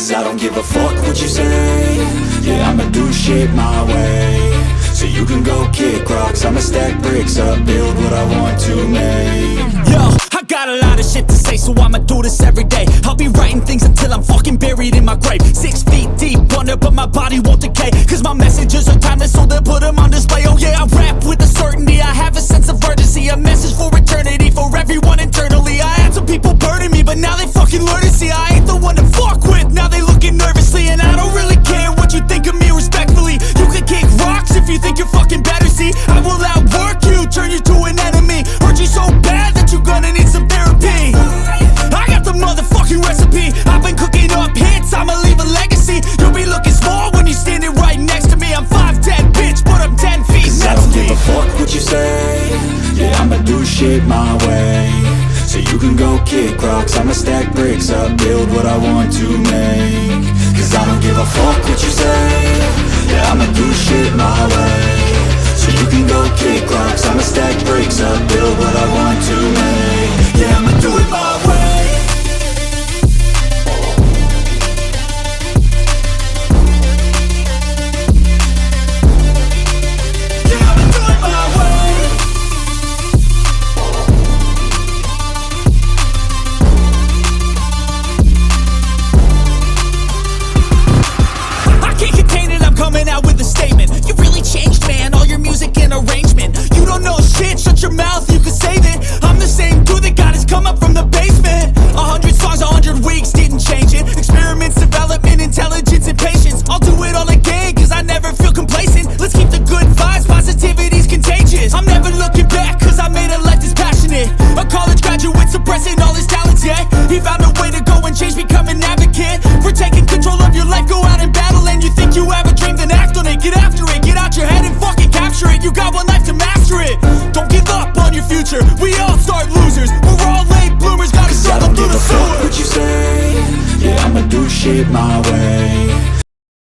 Cause I don't give a fuck what you say. Yeah, I'ma do shit my way. So you can go kick rocks, I'ma stack bricks up, build what I want to make. Yo, I got a lot of shit to say, so I'ma do this every day. I'll be writing things until I'm fucking buried in my grave. 6 feet deep under, but my body won't decay. Cause my messages are timeless, so they'll put them on display. Oh yeah, I rap with a certainty, I have a sense of urgency. A message for eternity, for everyone internally. I had some people burning me, but now they fucking learn to see I ain't the one to fuck with, now they looking nervously. And I don't really care what you think of me, respectfully. You can kick rocks if you think you're fucking better, see. I will outwork you, turn you to an enemy. Hurt you so bad that you're gonna need some therapy. I got the motherfucking recipe, I've been cooking up hits, I'ma leave a legacy. You'll be looking small when you're standing right next to me. I'm 5'10", bitch, but I'm 10 feet next to me. I don't give a fuck what you say. Yeah, I'ma do shit my way. So you can go kick rocks, I'ma stack bricks up, build what I want to make. Cause I don't give a fuck what you say. Yeah, I'ma do shit my way. So you can go kick rocks, I'ma stack bricks up, build what I want to make. Yeah, I'ma do it my way. Coming out with a statement. You really changed, man, all your music and arrangement. You don't know shit, shut your mouth, you can save it. I'm the same dude that got his come up from the basement. 100 songs, 100 weeks, didn't change it. Experiments, development, intelligence, and patience. I'll do it all again, cause I never feel complacent. Let's keep the good vibes, positivity's contagious. I'm never looking back, cause I made a life that's passionate. A college graduate suppressing all his talents, yeah. He found a way to go and change, become an advocate. For taking control of your life, go out and battle. And you think you have a dream, then act on it. Get after it, get out your head and fucking capture it. You got one life to master it. Don't give up on your future, we all start losers. We're all late bloomers, gotta struggle through the sewer. I don't give a fuck what you say. Yeah, I'ma do shit my way.